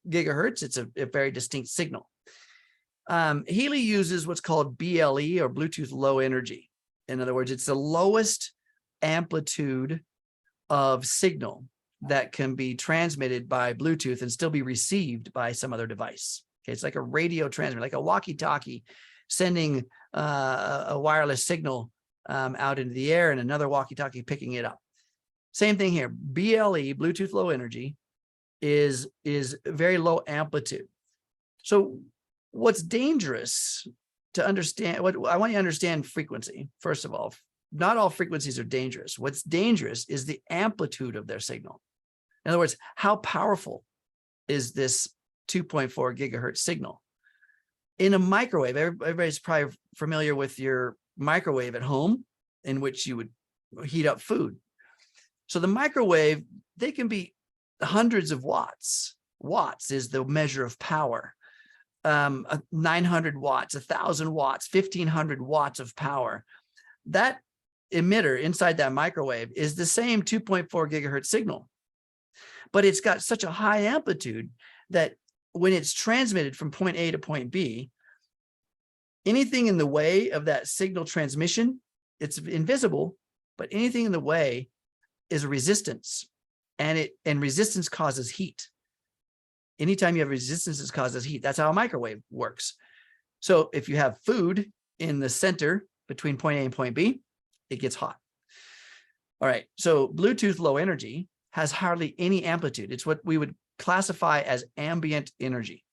gigahertz, it's a very distinct signal. Healy uses what's called BLE, or Bluetooth low energy. In other words, it's the lowest amplitude of signal that can be transmitted by Bluetooth and still be received by some other device. Okay, it's like a radio transmitter, like a walkie-talkie sending a wireless signal out into the air and another walkie-talkie picking it up. Same thing here. BLE, Bluetooth low energy, is very low amplitude. So what's dangerous to understand, I want you to understand frequency. First of all, not all frequencies are dangerous. What's dangerous is the amplitude of their signal. In other words, how powerful is this 2.4 gigahertz signal? In a microwave, everybody's probably familiar with your microwave at home, in which you would heat up food. So the microwave, they can be hundreds of watts. Watts is the measure of power. 900 watts, 1,000 watts, 1,500 watts of power. That emitter inside that microwave is the same 2.4 gigahertz signal, but it's got such a high amplitude that when it's transmitted from point A to point B, anything in the way of that signal transmission, it's invisible, but anything in the way is a resistance, and resistance causes heat. Anytime you have resistance, it causes heat. That's how a microwave works. So if you have food in the center between point A and point B, it gets hot. All right, so Bluetooth low energy has hardly any amplitude. It's what we would classify as ambient energy.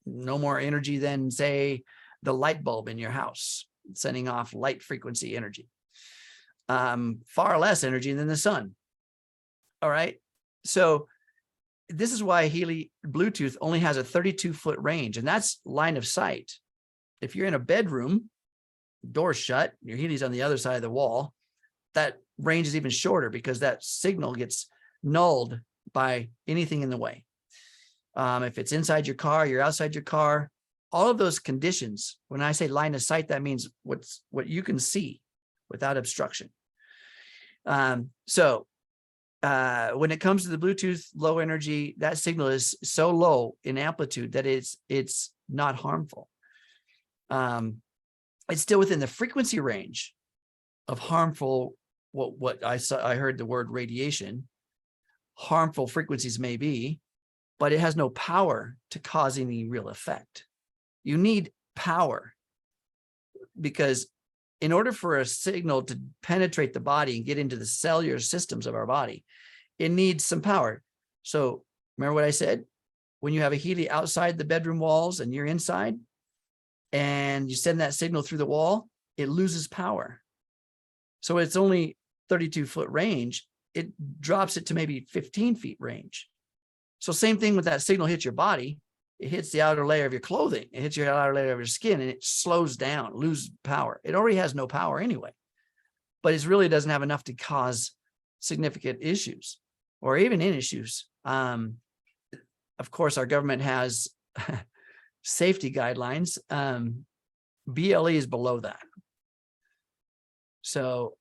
No more energy than, say, the light bulb in your house, sending off light frequency energy. Far less energy than the sun. All right, so this is why Healy Bluetooth only has a 32-foot range, and that's line of sight. If you're in a bedroom, door's shut, your Healy's on the other side of the wall, that range is even shorter because that signal gets nulled by anything in the way. If it's inside your car, you're outside your car, all of those conditions, when I say line of sight, that means what you can see without obstruction. When it comes to the Bluetooth low energy, that signal is so low in amplitude that it's not harmful. It's still within the frequency range of harmful, what I heard the word radiation, harmful frequencies may be, but it has no power to cause any real effect. You need power, because in order for a signal to penetrate the body and get into the cellular systems of our body, it needs some power. So remember what I said? When you have a Healy outside the bedroom walls and you're inside and you send that signal through the wall, it loses power. So it's only 32-foot range. It drops it to maybe 15 feet range. So same thing with that signal hits your body. It hits the outer layer of your clothing. It hits your outer layer of your skin, and it slows down, loses power. It already has no power anyway, but it really doesn't have enough to cause significant issues or even in issues. Of course, our government has safety guidelines. BLE is below that. So,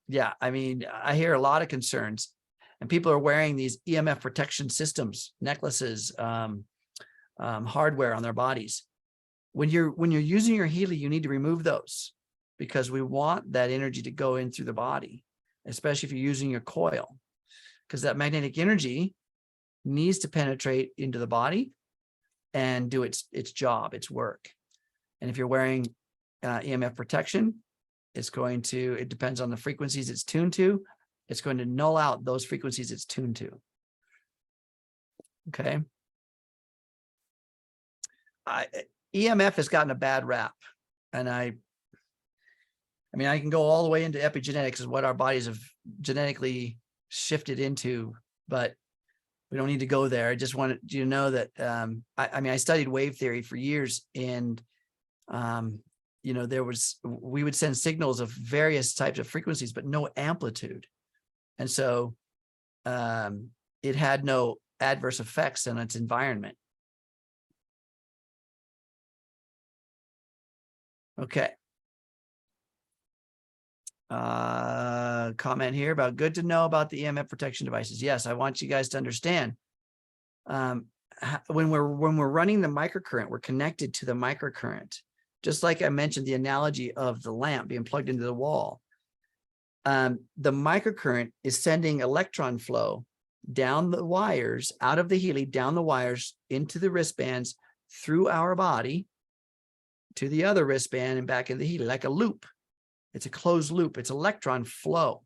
yeah, I mean, I hear a lot of concerns, and people are wearing these EMF protection systems, necklaces, hardware on their bodies. When you're using your Healy, you need to remove those, because we want that energy to go in through the body, especially if you're using your coil, because that magnetic energy needs to penetrate into the body and do its job, its work. And if you're wearing EMF protection, it depends on the frequencies it's tuned to. It's going to null out those frequencies it's tuned to. Okay. EMF has gotten a bad rap. And I mean, I can go all the way into epigenetics, is what our bodies have genetically shifted into, but we don't need to go there. I just wanted you to know that, I mean, I studied wave theory for years, and you know, we would send signals of various types of frequencies, but no amplitude. And so it had no adverse effects on its environment. Okay. Comment here about good to know about the EMF protection devices. Yes, I want you guys to understand. When we're running the microcurrent, we're connected to the microcurrent. Just like I mentioned, the analogy of the lamp being plugged into the wall. The microcurrent is sending electron flow down the wires, out of the Healy, down the wires, into the wristbands, through our body, to the other wristband, and back in the Healy, like a loop. It's a closed loop. It's electron flow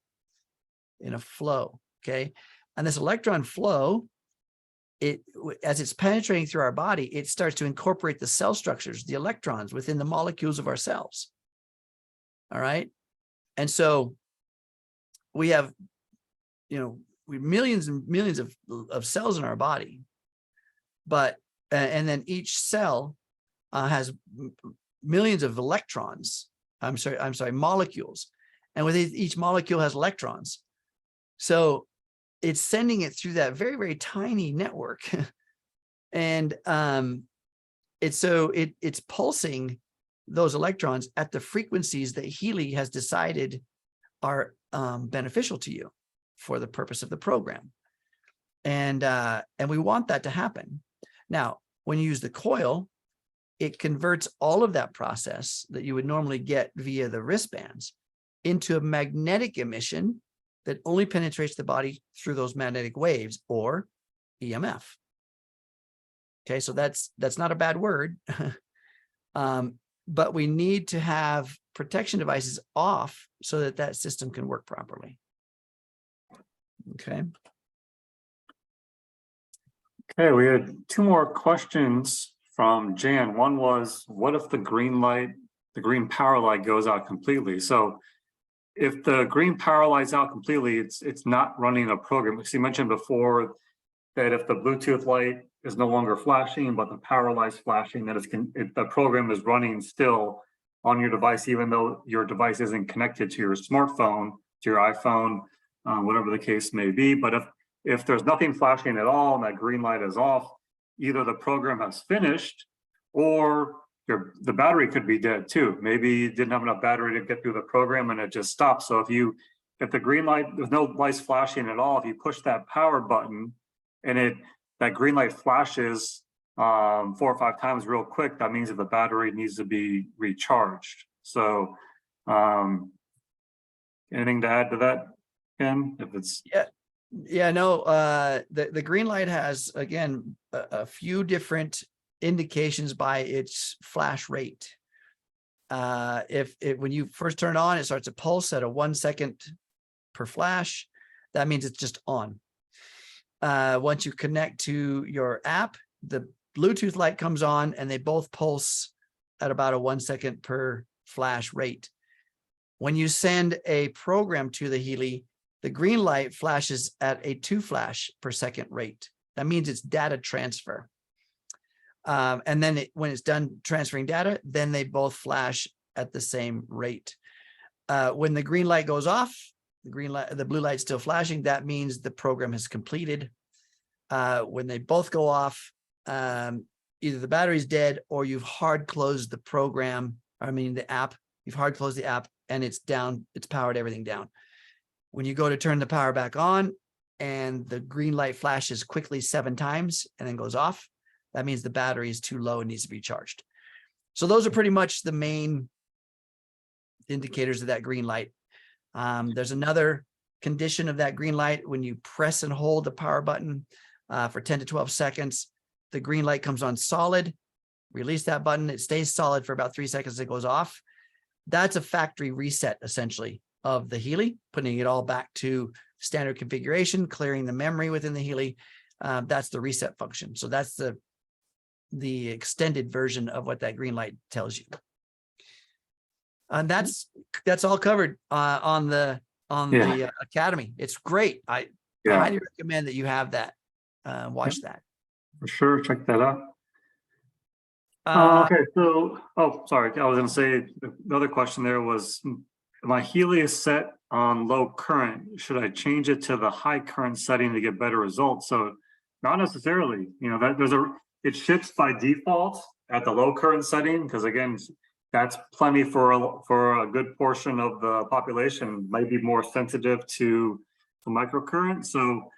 in a flow, okay? And this electron flow, as it's penetrating through our body, it starts to incorporate the cell structures, the electrons within the molecules of our cells. All right. And so we have, you know, millions and millions of cells in our body, but, and then each cell has millions of electrons. I'm sorry, molecules. And with each molecule has electrons. So it's sending it through that very, very tiny network. And it's pulsing those electrons at the frequencies that Healy has decided are beneficial to you for the purpose of the program. And we want that to happen. Now, when you use the coil, it converts all of that process that you would normally get via the wristbands into a magnetic emission that only penetrates the body through those magnetic waves, or EMF. Okay, so that's not a bad word, but we need to have protection devices off so that that system can work properly. Okay. Okay, we had two more questions from Jan. One was, what if the green power light goes out completely? So if the green power light's out completely, it's not running a program. Because you mentioned before that if the Bluetooth light is no longer flashing, but the power light's flashing, that the program is running still on your device, even though your device isn't connected to your smartphone, to your iPhone, whatever the case may be. But if there's nothing flashing at all and that green light is off, either the program has finished, or the battery could be dead too. Maybe you didn't have enough battery to get through the program and it just stopped. So if the green light, there's no lights flashing at all, if you push that power button and that green light flashes 4 or 5 times real quick, that means that the battery needs to be recharged. So anything to add to that, Ken? If it's Yeah, no, the green light has, again, a few different indications by its flash rate. When you first turn it on, it starts to pulse at a 1 second per flash. That means it's just on. Once you connect to your app, the Bluetooth light comes on and they both pulse at about a 1 second per flash rate. When you send a program to the Healy, the green light flashes at a 2 flash per second rate. That means it's data transfer. And then when it's done transferring data, then they both flash at the same rate. When the green light goes off, the green light, the blue light's still flashing, that means the program has completed. When they both go off, either the battery's dead or you've hard closed the program. I mean, the app, you've hard closed the app and it's down, it's powered everything down. When you go to turn the power back on and the green light flashes quickly 7 times and then goes off, that means the battery is too low and needs to be charged. So those are pretty much the main indicators of that green light. There's another condition of that green light. When you press and hold the power button for 10 to 12 seconds, the green light comes on solid. Release that button, it stays solid for about 3 seconds, it goes off. That's a factory reset, essentially, of the Healy, putting it all back to standard configuration, clearing the memory within the Healy. That's the reset function. So that's the extended version of what that green light tells you. And that's all covered on the Academy. It's great. I highly recommend that you have that. Watch that. For sure, check that out. Okay, so, sorry, I was going to say, the other question there was, my Healy is set on low current. Should I change it to the high current setting to get better results? So not necessarily, you know, it ships by default at the low current setting, because again, that's plenty for a good portion of the population, might be more sensitive to the microcurrent. So,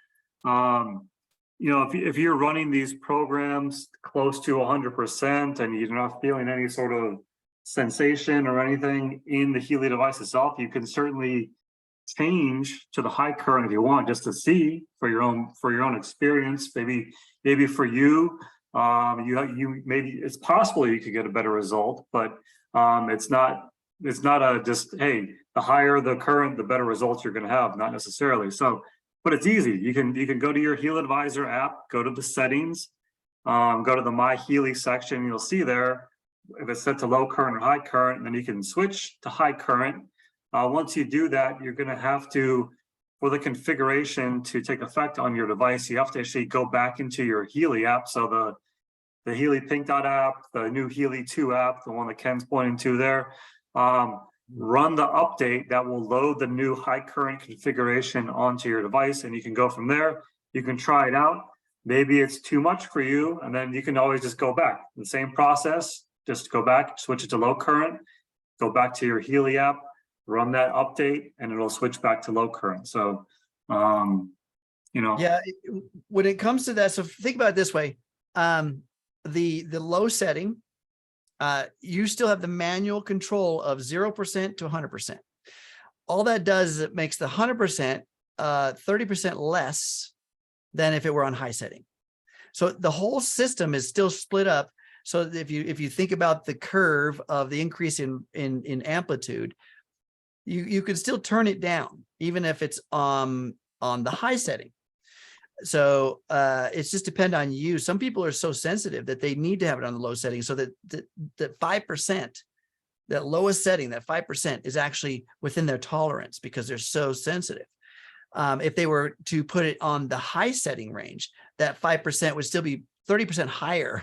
you know, if you're running these programs close to 100% and you're not feeling any sort of sensation or anything in the Healy device itself, you can certainly change to the high current if you want, just to see for your own experience. Maybe for you, maybe it's possible you could get a better result, but it's not a just, hey, the higher the current, the better results you're going to have. Not necessarily. So. But it's easy. You can go to your Healy Advisor app, go to the settings, go to the MagHealy section. You'll see there if it's set to low current or high current, and then you can switch to high current. Once you do that, you're going to have to, for the configuration to take effect on your device, you have to actually go back into your Healy app. So the Healy Pink Dot app, the new Healy 2 app, the one that Ken's pointing to there. Run the update that will load the new high current configuration onto your device, and you can go from there. You can try it out. Maybe it's too much for you, and then you can always just go back. The same process, just go back, switch it to low current, go back to your Healy app, run that update, and it'll switch back to low current. So, you know. Yeah, when it comes to that, so think about it this way. The low setting, you still have the manual control of 0% to 100%. All that does is it makes the 100% 30% less than if it were on high setting. So the whole system is still split up. So if you think about the curve of the increase in amplitude, you can still turn it down even if it's on the high setting. So it's just depend on you. Some people are so sensitive that they need to have it on the low setting, so that 5%, that lowest setting, that 5% is actually within their tolerance because they're so sensitive. If they were to put it on the high setting range, that 5% would still be 30% higher,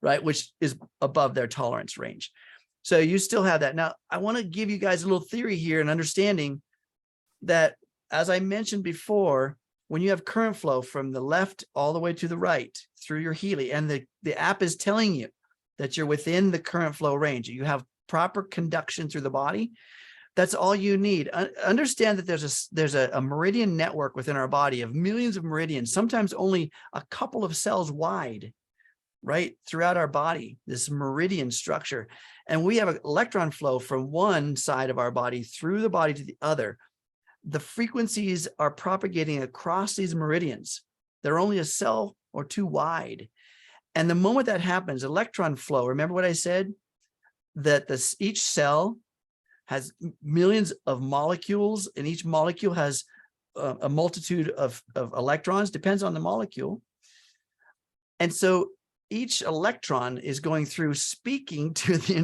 right? Which is above their tolerance range. So you still have that. Now, I want to give you guys a little theory here and understanding that, as I mentioned before, when you have current flow from the left all the way to the right through your Healy, and the app is telling you that you're within the current flow range, you have proper conduction through the body, that's all you need. Understand that there's a meridian network within our body of millions of meridians, sometimes only a couple of cells wide, right, throughout our body, this meridian structure. And we have an electron flow from one side of our body through the body to the other. The frequencies are propagating across these meridians. They're only a cell or two wide. And the moment that happens, electron flow, remember what I said? That each cell has millions of molecules, and each molecule has a multitude of electrons, depends on the molecule. And so each electron is going through, speaking to the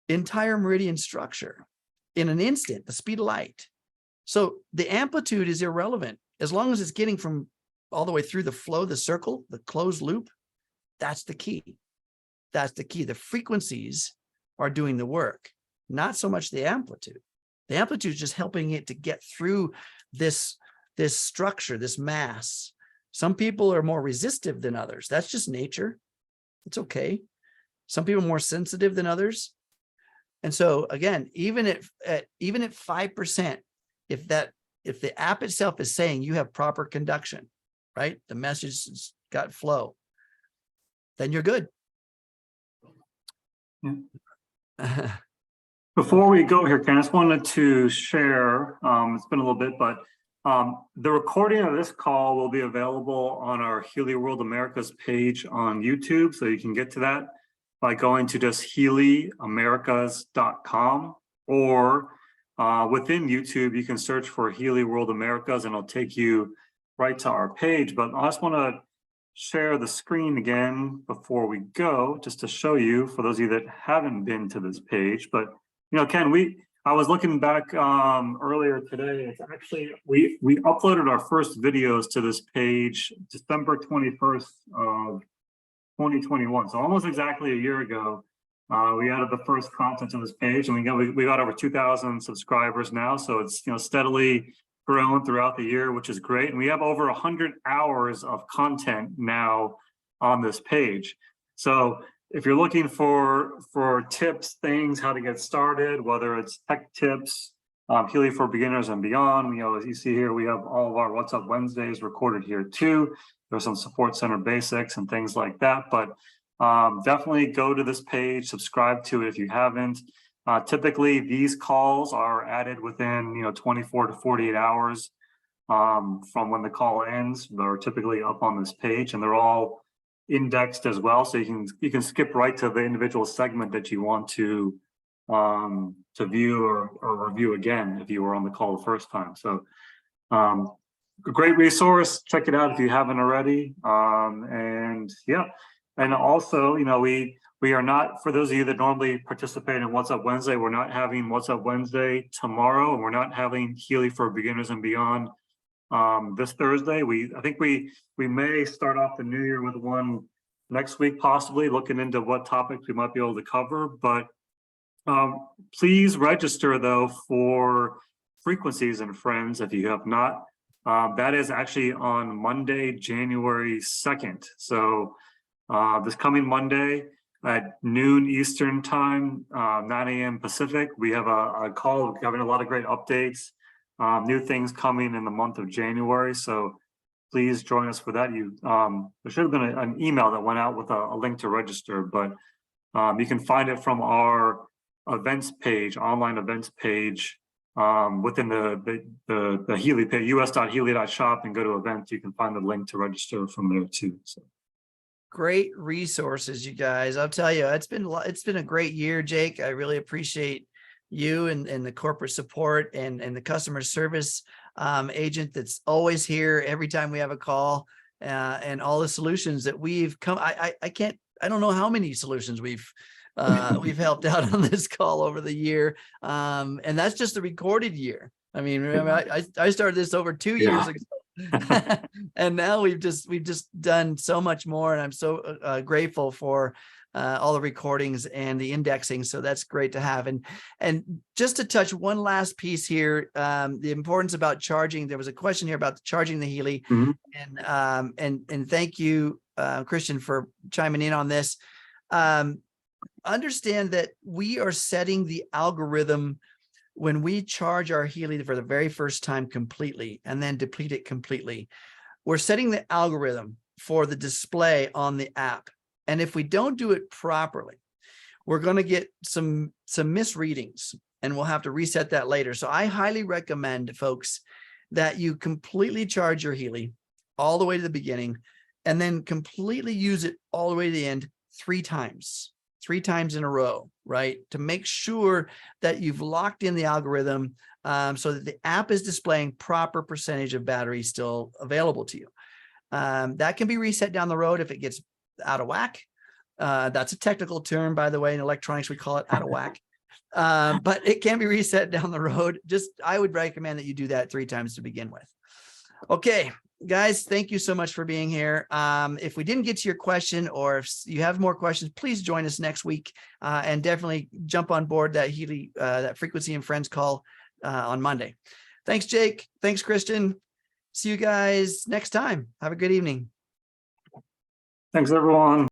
entire meridian structure in an instant, the speed of light. So the amplitude is irrelevant. As long as it's getting from all the way through the flow, the circle, the closed loop, that's the key. That's the key. The frequencies are doing the work, not so much the amplitude. The amplitude is just helping it to get through this structure, this mass. Some people are more resistive than others. That's just nature. It's okay. Some people are more sensitive than others. And so again, even at 5%, if the app itself is saying you have proper conduction, right? The message has got flow, then you're good. Yeah. Before we go here, Ken, I just wanted to share, it's been a little bit, but the recording of this call will be available on our Healy World Americas page on YouTube. So you can get to that by going to just healyamericas.com, or within YouTube, you can search for Healy World Americas and it'll take you right to our page. But I just want to share the screen again before we go, just to show you, for those of you that haven't been to this page. But you know, Ken, I was looking back earlier today. It's actually, we uploaded our first videos to this page December 21st of 2021. So almost exactly a year ago, we added the first content to this page, and we got over 2,000 subscribers now. So it's, you know, steadily grown throughout the year, which is great. And we have over 100 hours of content now on this page. So if you're looking for tips, things, how to get started, whether it's tech tips, Healy for beginners and beyond, you know, as you see here, we have all of our What's Up Wednesdays recorded here too. There's some support center basics and things like that, but definitely go to this page, subscribe to it if you haven't. Typically, these calls are added within, you know, 24 to 48 hours from when the call ends. They're typically up on this page, and they're all indexed as well, so you can skip right to the individual segment that you want to view or review again if you were on the call the first time. So a great resource. Check it out if you haven't already. And yeah, and also, you know, we are not, for those of you that normally participate in What's Up Wednesday, we're not having What's Up Wednesday tomorrow, and we're not having Healy for beginners and beyond this Thursday. I think we may start off the new year with one next week, possibly looking into what topics we might be able to cover. But please register though for Frequencies and Friends if you have not. That is actually on Monday, January 2nd. So this coming Monday at noon Eastern time, 9 a.m. Pacific, we have a call. We're having a lot of great updates. New things coming in the month of January, so please join us for that. There should have been an email that went out with a link to register, but you can find it from our events page, online events page, within the Healy page, us.healy.shop, and go to events. You can find the link to register from there too. So. Great resources, you guys. I'll tell you, it's been a great year, Jake. I really appreciate you and the corporate support and the customer service agent that's always here every time we have a call, and all the solutions that we've come. I don't know how many solutions we've helped out on this call over the year, and that's just the recorded year. I mean, remember, I started this over 2 years ago. And now we've just done so much more, and I'm so grateful for all the recordings and the indexing. So that's great to have. And just to touch one last piece here, the importance about charging. There was a question here about charging the Healy, and thank you, Christian, for chiming in on this. Understand that we are setting the algorithm when we charge our Healy for the very first time completely and then deplete it completely. We're setting the algorithm for the display on the app. And if we don't do it properly, we're going to get some misreadings, and we'll have to reset that later. So I highly recommend, folks, that you completely charge your Healy all the way to the beginning, and then completely use it all the way to the end 3 times in a row, right? To make sure that you've locked in the algorithm, so that the app is displaying proper percentage of battery still available to you. That can be reset down the road if it gets out of whack. That's a technical term, by the way. In electronics, we call it out of whack. But it can be reset down the road. I would recommend that you do that 3 times to begin with. Okay, guys, thank you so much for being here. If we didn't get to your question, or if you have more questions, please join us next week, and definitely jump on board that Healy, that Frequency and Friends call on Monday. Thanks, Jake. Thanks, Christian. See you guys next time. Have a good evening. Thanks, everyone.